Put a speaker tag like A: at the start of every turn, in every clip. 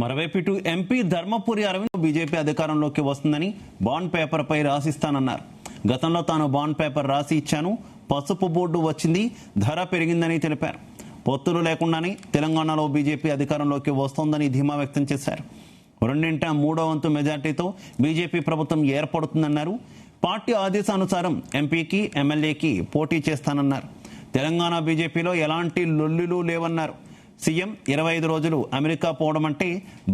A: మరోవైపు ఇటు MP Dharmapuri Arvind BJP అధికారంలోకి వస్తుందని బాండ్ పేపర్పై రాసిస్తానన్నారు. గతంలో తాను బాండ్ పేపర్ రాసి ఇచ్చాను, పసుపు బోర్డు వచ్చింది, ధర పెరిగిందని తెలిపారు. పొత్తులు లేకుండానే తెలంగాణలో బీజేపీ అధికారంలోకి వస్తోందని ధీమా వ్యక్తం చేశారు. 2/3 మెజార్టీతో బీజేపీ ప్రభుత్వం ఏర్పడుతుందన్నారు. పార్టీ ఆదేశానుసారం ఎంపీకి ఎమ్మెల్యేకి పోటీ చేస్తానన్నారు. తెలంగాణ బీజేపీలో ఎలాంటి లొల్లులు లేవన్నారు. సీఎం 25 రోజులు అమెరికా పోవడం అంటే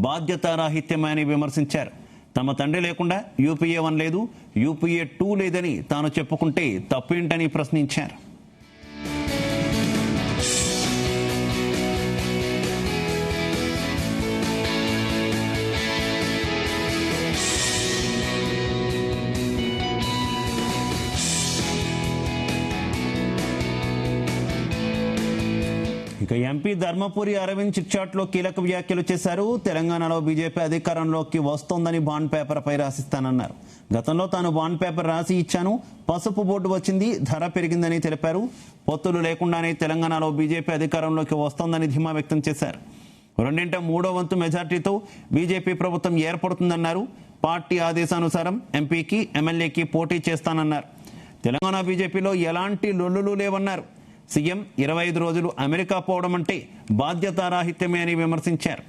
A: బాధ్యతారాహిత్యమని విమర్శించారు. తమ తండ్రి లేకుండా యూపీఏ 1 లేదు, యూపీఏ 2 లేదని తాను చెప్పుకుంటే తప్పేంటని ప్రశ్నించారు. ఇక ఎంపీ ధర్మపురి అరవింద్ చిట్చాట్లో కీలక వ్యాఖ్యలు చేశారు. తెలంగాణలో బీజేపీ అధికారంలోకి వస్తోందని బాండ్ పేపర్పై రాసిస్తానన్నారు. గతంలో తాను బాండ్ పేపర్ రాసి ఇచ్చాను, పసుపు బోర్డు వచ్చింది, ధర పెరిగిందని తెలిపారు. పొత్తులు లేకుండానే తెలంగాణలో బీజేపీ అధికారంలోకి వస్తోందని ధీమా వ్యక్తం చేశారు. 2/3 మెజార్టీతో బీజేపీ ప్రభుత్వం ఏర్పడుతుందన్నారు. పార్టీ ఆదేశానుసారం ఎంపీకి ఎమ్మెల్యేకి పోటీ చేస్తానన్నారు. తెలంగాణ బీజేపీలో ఎలాంటి లొల్లులు లేవన్నారు. సీఎం 25 రోజులు అమెరికా పోవడం అంటే బాధ్యతారాహిత్యమే అని విమర్శించారు.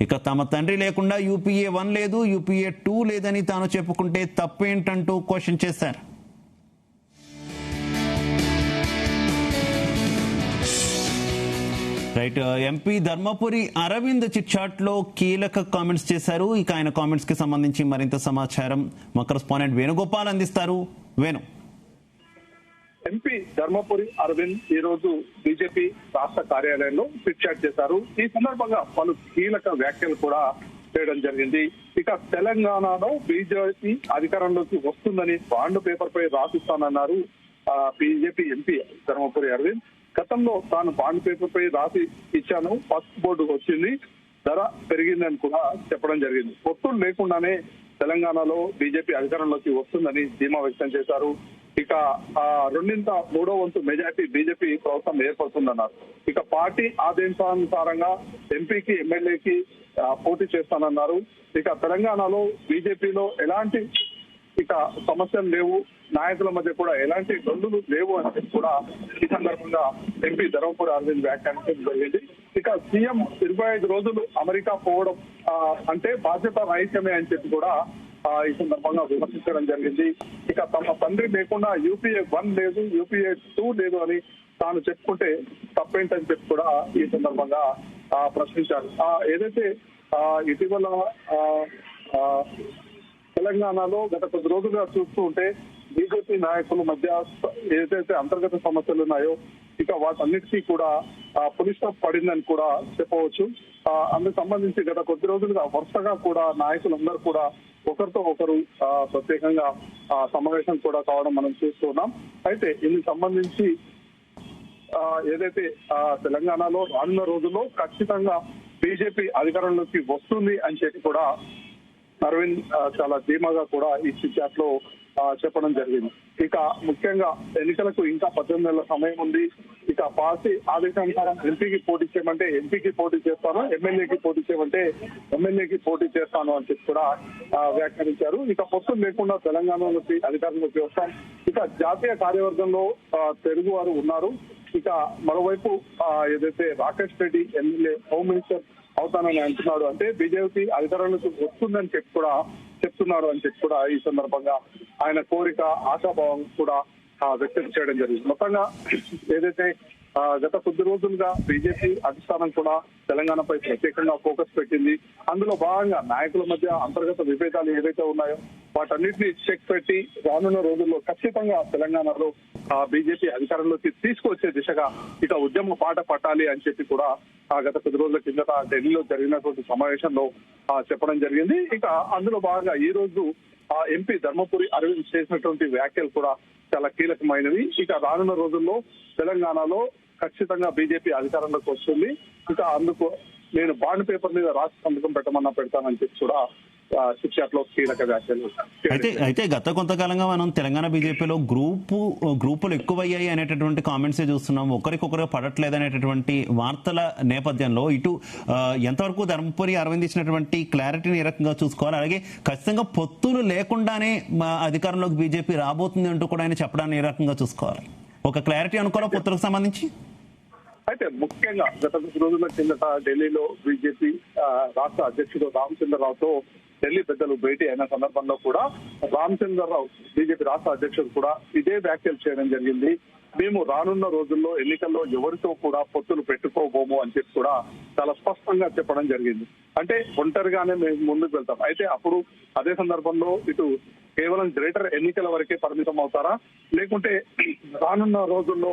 A: ఇక తమ తండ్రి లేకుండా యూపీఏ 1 లేదు, యూపీఏ 2 లేదని తాను చెప్పుకుంటే తప్పేంటంటూ క్వశ్చన్ చేశారు. Right, MP Dharmapuri Arvind chitchat లో కీలక కామెంట్స్ చేశారు. ఇక ఆయన కామెంట్స్ కి సంబంధించి మరింత సమాచారం మా కరెస్పాండెంట్ వేణుగోపాల్ అందిస్తారు. వేణు.
B: ఎంపీ ధర్మపురి అరవింద్ ఈ రోజు బీజేపీ రాష్ట్ర కార్యాలయంలో చిట్ చాట్ చేశారు. ఈ సందర్భంగా పలు కీలక వ్యాఖ్యలు కూడా చేయడం జరిగింది. ఇక తెలంగాణలో బీజేపీ అధికారంలోకి వస్తుందని బాండ్ పేపర్ పై రాసిస్తానన్నారు బీజేపీ ఎంపీ ధర్మపురి అరవింద్. గతంలో తాను బాండ్ పేపర్ పై రాసి ఇచ్చాను, పసుపు బోర్డు వచ్చింది, ధర పెరిగిందని కూడా చెప్పడం జరిగింది. పొత్తులు లేకుండానే తెలంగాణలో బీజేపీ అధికారంలోకి వస్తుందని ధీమా వ్యక్తం చేశారు. ఇక 2/3 మెజార్టీ బీజేపీ ప్రభుత్వం ఏర్పడుతుందన్నారు. ఇక పార్టీ ఆదేశానుసారంగా ఎంపీకి ఎమ్మెల్యేకి పోటీ చేస్తానన్నారు. ఇక తెలంగాణలో బీజేపీలో ఎలాంటి సమస్యలు లేవు, నాయకుల మధ్య కూడా ఎలాంటి గొంతులు లేవు అని కూడా ఈ సందర్భంగా ఎంపీ ధర్మపురి అరవింద్ వ్యాఖ్యానించడం జరిగింది. ఇక సీఎం 25 రోజులు అమెరికా పోవడం అంటే బాధ్యత రాహిత్యమే అని చెప్పి కూడా ఈ సందర్భంగా విమర్శించడం జరిగింది. ఇక తమ తండ్రి లేకుండా యూపీఏ 1 లేదు, యూపీఏ 2 లేదు అని తాను చెప్పుకుంటే తప్పేంటని చెప్పి కూడా ఈ సందర్భంగా ప్రశ్నించారు. ఏదైతే ఇటీవల తెలంగాణలో గత కొద్ది రోజులుగా చూస్తూ ఉంటే బీజేపీ నాయకుల మధ్య ఏదైతే అంతర్గత సమస్యలు ఉన్నాయో ఇక వాటన్నిటికీ కూడా పులి స్టాప్ పడిందని కూడా చెప్పవచ్చు. అందుకు సంబంధించి గత కొద్ది రోజులుగా వరుసగా కూడా నాయకులందరూ కూడా ఒకరితో ఒకరు ప్రత్యేకంగా సమావేశం కూడా కావడం మనం చూస్తున్నాం. అయితే ఇందుకు సంబంధించి ఏదైతే తెలంగాణలో రానున్న రోజుల్లో ఖచ్చితంగా బీజేపీ అధికారంలోకి వస్తుంది అని చెప్పి కూడా అరవింద్ చాలా ధీమాగా కూడా ఈ చిట్ లో చెప్పడం జరిగింది. ఇక ముఖ్యంగా ఎన్నికలకు ఇంకా 18 నెలల సమయం ఉంది. ఇక పార్టీ ఆదేశానుసారం ఎంపీకి పోటీ చేయమంటే ఎంపీకి పోటీ చేస్తాను, ఎమ్మెల్యేకి పోటీ చేయమంటే ఎమ్మెల్యేకి పోటీ చేస్తాను అని చెప్పి కూడా వ్యాఖ్యానించారు. ఇక పొత్తులు లేకుండా తెలంగాణలోకి అధికారంలోకి వస్తాం. ఇక జాతీయ కార్యవర్గంలో తెలుగు వారు ఉన్నారు. ఇక మరోవైపు ఏదైతే Rakesh Reddy MLA home minister అవుతానని అంటున్నాడు, అంటే బీజేపీ అధికారంలోకి వస్తుందని చెప్పి కూడా చెప్తున్నారు అని చెప్పి కూడా ఈ సందర్భంగా ఆయన కోరిక ఆశాభావం కూడా వ్యక్తం చేయడం జరిగింది. మొత్తంగా ఏదైతే గత కొద్ది రోజులుగా బీజేపీ అధిష్టానం కూడా తెలంగాణపై ప్రత్యేకంగా ఫోకస్ పెట్టింది. అందులో భాగంగా నాయకుల మధ్య అంతర్గత విభేదాలు ఏవైతే ఉన్నాయో వాటన్నిటిని చెక్ పెట్టి రానున్న రోజుల్లో ఖచ్చితంగా తెలంగాణలో బీజేపీ అధికారంలోకి తీసుకొచ్చే దిశగా ఇక ఉద్యమ పాట పట్టాలి అని చెప్పి కూడా గత కొద్ది రోజుల కిందట ఢిల్లీలో జరిగినటువంటి సమావేశంలో చెప్పడం జరిగింది. ఇక అందులో భాగంగా ఈ రోజు ఎంపీ ధర్మపురి అరవింద్ చేసినటువంటి వ్యాఖ్యలు కూడా చాలా కీలకమైనవి. ఇక రానున్న రోజుల్లో తెలంగాణలో ఖచ్చితంగా బీజేపీ అధికారంలోకి వస్తుంది. ఇక అందుకు నేను బాండ్ పేపర్ మీద రాసి సంతకం పెట్టమన్నా పెడతానని చెప్పి కూడా చిట్చాట్ లో కీలక వ్యాఖ్యలు.
A: అయితే గత కొంతకాలంగా మనం తెలంగాణ బీజేపీలో గ్రూపులు ఎక్కువయ్యాయి అనేటటువంటి కామెంట్సే చూస్తున్నాం, ఒకరికొకరు పడట్లేదు అనేటటువంటి వార్తల నేపథ్యంలో ఇటు ఎంతవరకు ధర్మపురి అరవింద్ ఇచ్చినటువంటి క్లారిటీని ఏ రకంగా చూసుకోవాలి, అలాగే ఖచ్చితంగా పొత్తులు లేకుండానే అధికారంలోకి బీజేపీ రాబోతుంది అంటూ కూడా ఆయన చెప్పడాన్ని ఏ రకంగా చూసుకోవాలి, ఒక క్లారిటీ అనుకోవాలా పొత్తులకు సంబంధించి?
B: అయితే ముఖ్యంగా గత 2 రోజుల కిందట ఢిల్లీలో బీజేపీ రాష్ట్ర అధ్యక్షుడు రామచంద్రరావుతో ఢిల్లీ పెద్దలు భేటీ అయిన సందర్భంలో కూడా రామచంద్రరావు బీజేపీ రాష్ట్ర అధ్యక్షుడు కూడా ఇదే వ్యాఖ్యలు చేయడం జరిగింది. మేము రానున్న రోజుల్లో ఎన్నికల్లో ఎవరితో కూడా పొత్తులు పెట్టుకోబోము అని చెప్పి కూడా చాలా స్పష్టంగా చెప్పడం జరిగింది. అంటే ఒంటరిగానే మేము ముందుకు వెళ్తాం. అయితే అప్పుడు అదే సందర్భంలో ఇటు కేవలం గ్రేటర్ ఎన్నికల వరకే పరిమితం అవుతారా, లేకుంటే రానున్న రోజుల్లో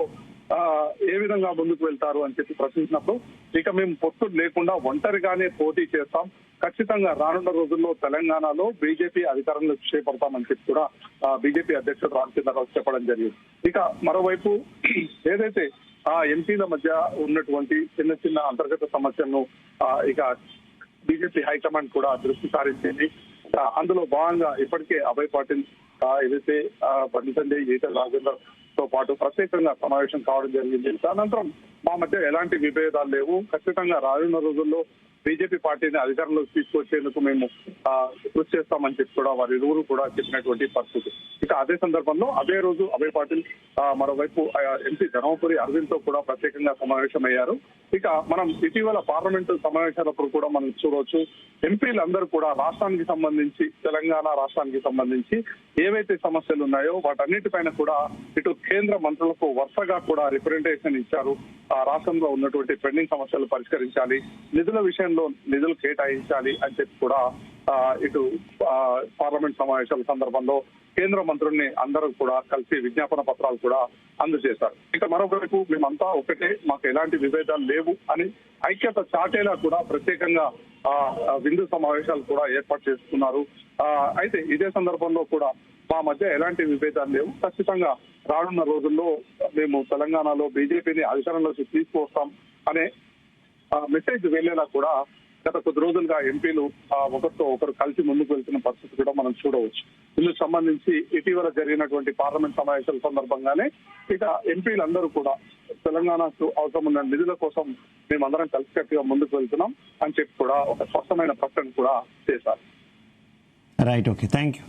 B: ఏ విధంగా ముందుకు వెళ్తారు అని చెప్పి ప్రశ్నించినప్పుడు ఇక మేము పొత్తులు లేకుండా ఒంటరిగానే పోటీ చేస్తాం, ఖచ్చితంగా రానున్న రోజుల్లో తెలంగాణలో బీజేపీ అధికారంలో చేపడతామని చెప్పి కూడా బీజేపీ అధ్యక్షుడు రామచంద్రరావు చెప్పడం జరిగింది. ఇక మరోవైపు ఏదైతే ఎంపీల మధ్య ఉన్నటువంటి చిన్న చిన్న అంతర్గత సమస్యలను ఇక బీజేపీ హైకమాండ్ కూడా దృష్టి సారించింది. అందులో భాగంగా ఇప్పటికే అభయ్ పాటిల్ ఏదైతే బండి సంజయ్, ఈటెల రాజేందర్ తో పాటు ప్రత్యేకంగా సమావేశం కావడం జరిగింది. తదనంతరం మా మధ్య ఎలాంటి విభేదాలు లేవు, ఖచ్చితంగా రానున్న రోజుల్లో బీజేపీ పార్టీని అధికారంలోకి తీసుకొచ్చేందుకు మేము కృషి చేస్తామని చెప్పి కూడా వారిరువురు కూడా చెప్పినటువంటి పరిస్థితి. ఇక అదే సందర్భంలో అదే రోజు అభయ్ పాటిల్ మరోవైపు ఎంపీ ధర్మపురి అరవింద్ తో కూడా ప్రత్యేకంగా సమావేశమయ్యారు. ఇక మనం ఇటీవల పార్లమెంటు సమావేశాలప్పుడు కూడా మనం చూడవచ్చు, ఎంపీలందరూ కూడా రాష్ట్రానికి సంబంధించి, తెలంగాణ రాష్ట్రానికి సంబంధించి ఏవైతే సమస్యలు ఉన్నాయో వాటన్నిటిపైన కూడా ఇటు కేంద్ర మంత్రులకు వరుసగా కూడా రిప్రజెంటేషన్ ఇచ్చారు. ఆ రాష్ట్రంలో ఉన్నటువంటి పెండింగ్ సమస్యలు పరిష్కరించాలి, నిధుల విషయంలో నిధులు కేటాయించాలి అని చెప్పి కూడా ఇటు పార్లమెంట్ సమావేశాల సందర్భంలో కేంద్ర మంత్రుల్ని అందరూ కూడా కలిసి విజ్ఞాపన పత్రాలు కూడా అందజేశారు. ఇక మరొకవైపు మేమంతా ఒకటే, మాకు ఎలాంటి విభేదాలు లేవు అని ఐక్యత చాటేలా కూడా ప్రత్యేకంగా విందు సమావేశాలు కూడా ఏర్పాటు చేసుకున్నారు. అయితే ఇదే సందర్భంలో కూడా మా మధ్య ఎలాంటి విభేదాలు లేవు, ఖచ్చితంగా రానున్న రోజుల్లో మేము తెలంగాణలో బీజేపీని అధికారంలోకి తీసుకువస్తాం అనే మెసేజ్ వెళ్లేలా కూడా గత కొద్ది రోజులుగా ఎంపీలు ఒకరితో ఒకరు కలిసి ముందుకు వెళ్తున్న పరిస్థితి కూడా మనం చూడవచ్చు. ఇందుకు సంబంధించి ఇటీవల జరిగినటువంటి పార్లమెంట్ సమావేశాల సందర్భంగానే ఇక ఎంపీలందరూ కూడా తెలంగాణకు అవసరం ఉన్న నిధుల కోసం మేమందరం కలిసికట్టుగా ముందుకు వెళ్తున్నాం అని చెప్పి కూడా ఒక స్పష్టమైన ప్రకటన కూడా చేశారు.
A: Right, okay, thank you.